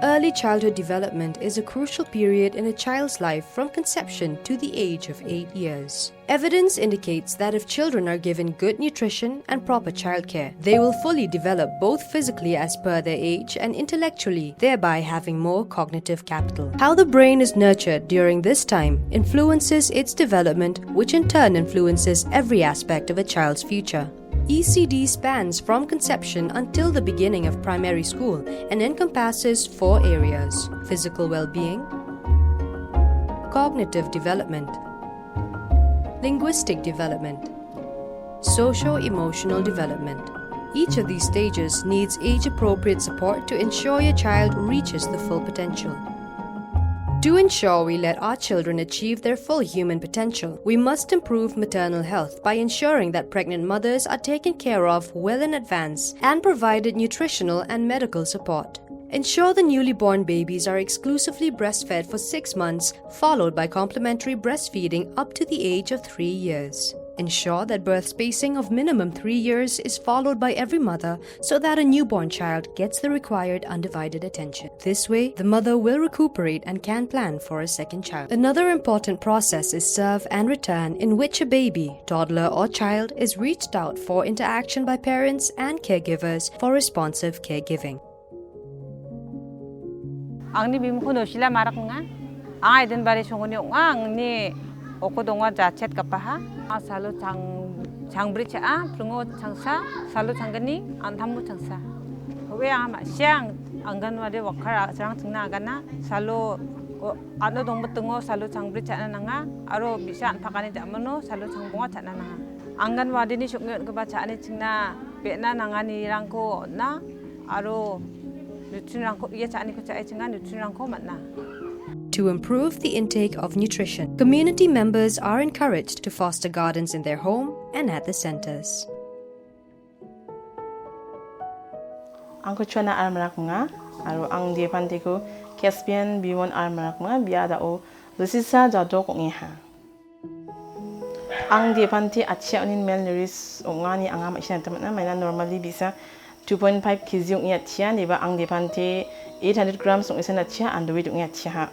Early childhood development is a crucial period in a child's life from conception to the age of 8 years. Evidence indicates that if children are given good nutrition and proper childcare, they will fully develop both physically as per their age and intellectually, thereby having more cognitive capital. How the brain is nurtured during this time influences its development, which in turn influences every aspect of a child's future. ECD spans from conception until the beginning of primary school and encompasses 4 areas: physical well-being, cognitive development, linguistic development, socio-emotional development. Each of these stages needs age-appropriate support to ensure your child reaches the full potential. To ensure we let our children achieve their full human potential, we must improve maternal health by ensuring that pregnant mothers are taken care of well in advance and provided nutritional and medical support. Ensure the newly born babies are exclusively breastfed for 6 months, followed by complementary breastfeeding up to the age of 3 years. Ensure that birth spacing of minimum 3 years is followed by every mother so that a newborn child gets the required undivided attention. This way, the mother will recuperate and can plan for a second child. Another important process is serve and return, in which a baby, toddler or child is reached out for interaction by parents and caregivers for responsive caregiving. Angni bimko no sila marak nga, ang iden bari sunguni ang ni okodonga jachet kapaha, salo chang bridge prungo changsa, salo changgani, anthamu changsa. We ama siang angganwadi wakar sarang chingna agana, salo ano dong betungo salo chang bridge nga, aro bisa anpakani jamano salo changbonga chana nga. Angganwadi ni suknyon kebaca ni chingna, bena nangani rangko na, aro To improve the intake of nutrition, community members are encouraged to foster gardens in their home and at the centers. Ang kutswana armarak nga, aro ang diepante ko Caspian biwon armarak nga biada o lusisa jado ko ngiha. Ang diepante atsia unin malnourished ongani ang ama isyan tamat na may normally bisa 2.5 kg yung iatsia diba ang depante 800 grams yung isa na tiya underweight yung iatsia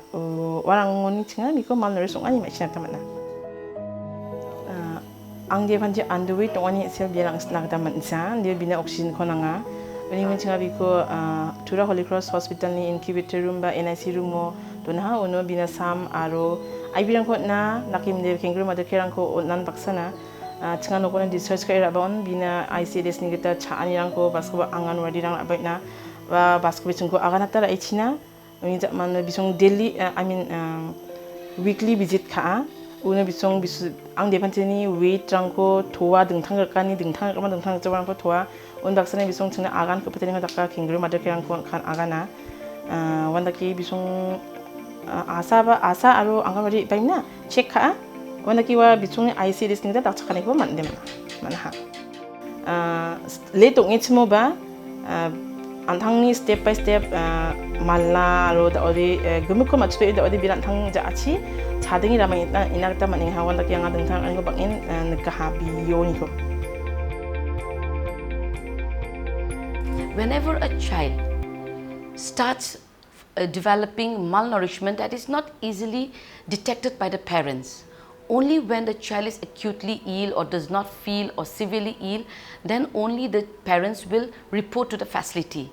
warang ngoni tinga biko malnourished yung ani machin tamat na ang depante underweight yung ani sel bilang snack tamat isa dia bina oxygen ko na nga uning tinga biko Tura Holy Cross Hospital ni incubator room ba NIC room mo doon ha uno bina sam aro ay bilang ko na nakim de kenguru mother care ko nan baksana Tengah nukun research kaya rabon bina ECD ni kita cakani rangko basko anganwadi rang abai na basko bisungko agan atara ichina ini tak mana bisung daily weekly visit ka una bisung ang depan ni weight rangko tua dengtang kani dengtang rangko tua un baksana bisung tengah agan ko petani ngata kingru mother kaya rangko kan agana wanda ki bisung asa aro anganwadi baik na check ka Wanda kiwa bisung IC dis ningda tak chakani ko man dem man ha le to ngi chmo ba anthang ni step by step malla ro da odi gumuk ko matsu da odi biran thang ja achi chadingi rama ina ta maning ha wanda ki anga ding thang ang ko bangin nika ha bi yo ni ko. Whenever a child starts developing malnourishment that is not easily detected by the parents, only when the child is acutely ill or does not feel or severely ill, then only the parents will report to the facility.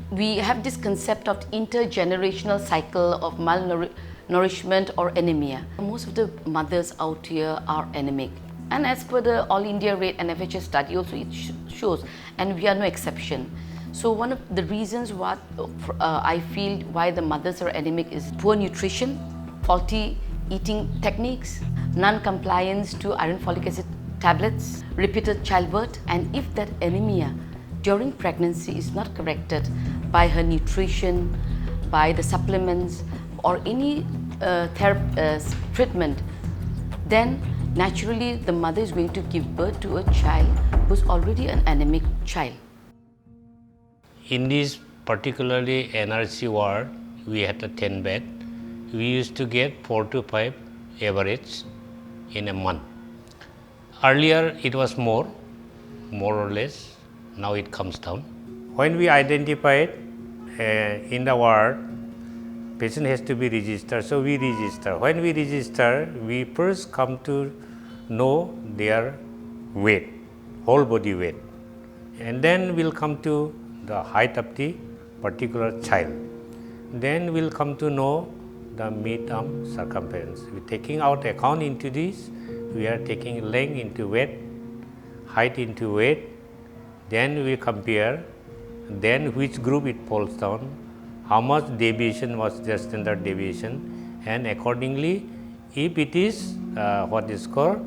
We have this concept of intergenerational cycle of malnourishment or anemia. Most of the mothers out here are anemic. And as per the All India Rate and FHS study also it shows, and we are no exception. So one of the reasons what I feel why the mothers are anemic is poor nutrition, faulty eating techniques, non-compliance to iron folic acid tablets, repeated childbirth, and if that anemia during pregnancy is not corrected by her nutrition, by the supplements or any treatment, then naturally the mother is going to give birth to a child who's already an anemic child. In this particularly NRC ward, we had a 10 bed. We used to get 4 to 5 average in a month. Earlier it was more or less, now it comes down. When we identified in the ward, patient has to be registered, so we register. When we register, we first come to know their weight, whole body weight, and then we'll come to the height of the particular child. Then we'll come to know the mid-arm circumference. We're taking out account into this. We are taking length into weight, height into weight. Then we compare. Then which group it falls down, how much deviation was their standard deviation, and accordingly, if it is what is called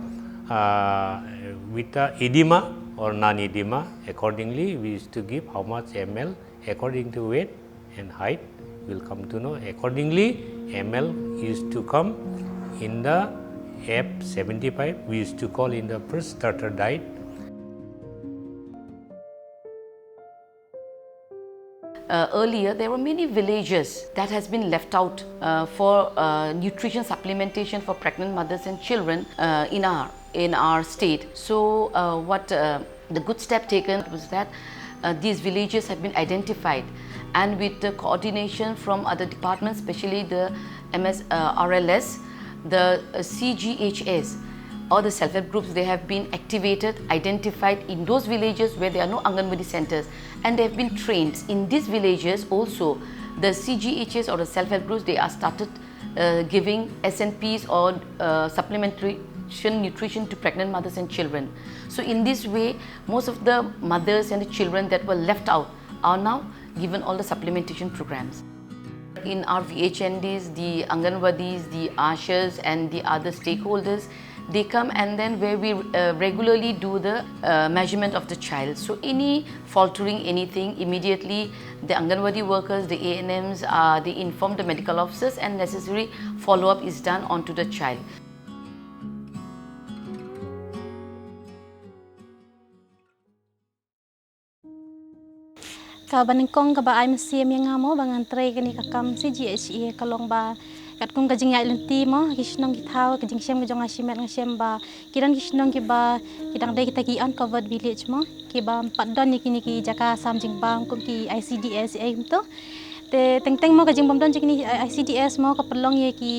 with the edema or non-edema, accordingly we used to give how much ml according to weight and height. Will come to know accordingly. ml used to come in the F75. We used to call in the first starter diet. Earlier, there were many villages that has been left out for nutrition supplementation for pregnant mothers and children in our state. So, what the good step taken was that these villages have been identified, and with the coordination from other departments, especially the RLS, the CGHS, or the self-help groups, they have been activated, identified in those villages where there are no Anganwadi centers, and they have been trained. In these villages also, the CGHS or the self-help groups, they are started giving SNPs or supplementary nutrition to pregnant mothers and children. So in this way, most of the mothers and the children that were left out are now given all the supplementation programs. In our VHNDs, the Anganwadis, the ASHAs and the other stakeholders, they come, and then where we regularly do the measurement of the child. So any faltering, anything, immediately the Anganwadi workers, the ANMs, they inform the medical officers, and necessary follow-up is done onto the child. Kabaningkong kaba ay masiyam yang mo bangan tray kani kakam si GHE kalong ba kat kung kajing ya ilunti mo kisnong gitaw kajing siyam kajong asimet ng siyam ba kiran kisnong kiba kidang day kita ki uncovered village mo kiba padon ni kini ki jaka samjing bang kum ki ICDS ay to te teng mo kajing bomdon kini ICDS mo kapalong ye ki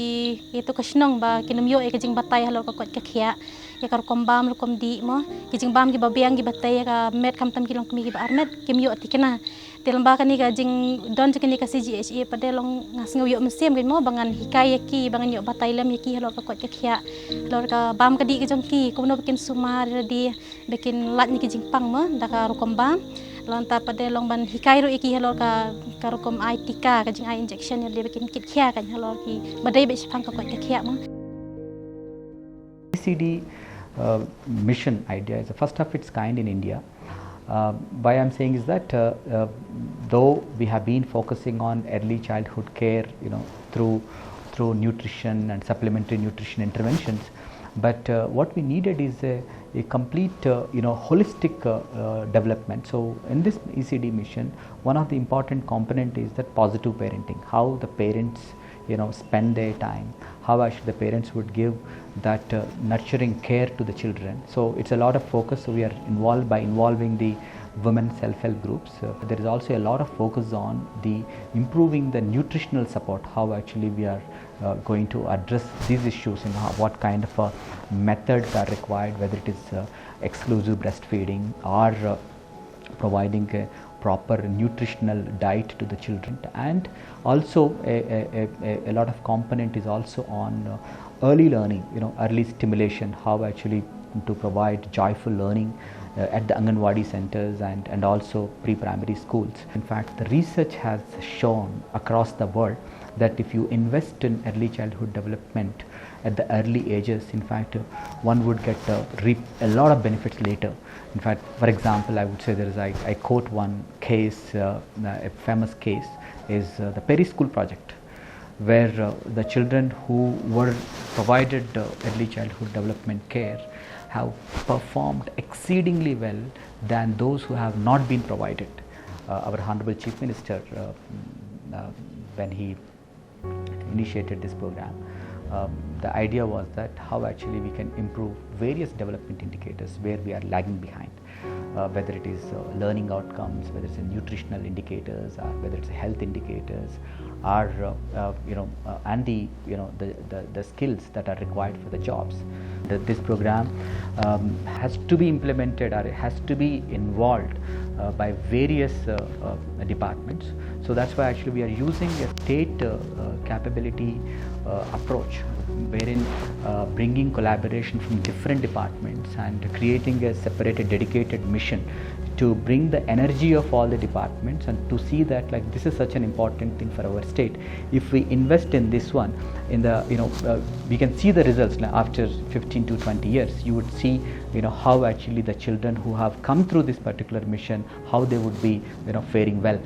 itu kisnong ba kinumyo ay kajing batay halo kakot kakya ya kar kombam lo komdi mo kajing bam ki babiang ki batay ka met kam tam kilong kumi ki ba armet kimyo atikena telamba kani kajing don kini ka CGHE padelong ngas ngaw yo mesim gin mo bangan hikay ki bangan yo batay lam ki halo kakot kakya lor ka bam kadi kajong ki kuno bikin sumar di bikin lat ni kajing pang mo daka rukombam lonta padelong ban hikay ro iki halo ka karukom ai tika kajing ai injection ya bikin kit kya kan halo ki badai be pang kakot kakya mo. ECD mission idea is the first of its kind in India. Why I'm saying is that though we have been focusing on early childhood care, through nutrition and supplementary nutrition interventions, but what we needed is a complete, holistic development. So in this ECD mission, one of the important component is that positive parenting, how the parents spend their time, how actually the parents would give that nurturing care to the children. So it's a lot of focus. So we are involved by involving the women self-help groups. There is also a lot of focus on the improving the nutritional support, how actually we are going to address these issues, what kind of methods are required, whether it is exclusive breastfeeding or providing a proper nutritional diet to the children, and also a lot of component is also on early learning, early stimulation, how actually to provide joyful learning at the Anganwadi centers and also pre-primary schools. In fact, the research has shown across the world that if you invest in early childhood development at the early ages, in fact, one would get reap a lot of benefits later. In fact, for example, I would say there is, I quote one case, a famous case is the Perry School project, where the children who were provided early childhood development care have performed exceedingly well than those who have not been provided. Our Honorable Chief Minister, when he initiated this program, the idea was that how actually we can improve various development indicators where we are lagging behind. whether it is learning outcomes, whether it's nutritional indicators, or whether it's health indicators, or and the skills that are required for the jobs. This program has to be implemented, or it has to be involved by various departments. So that's why actually we are using a state capability approach, wherein bringing collaboration from different departments and creating a separated dedicated mission to bring the energy of all the departments and to see that like this is such an important thing for our state. If we invest in this one, in the we can see the results after 15 to 20 years. You would see how actually the children who have come through this particular mission, how they would be faring well.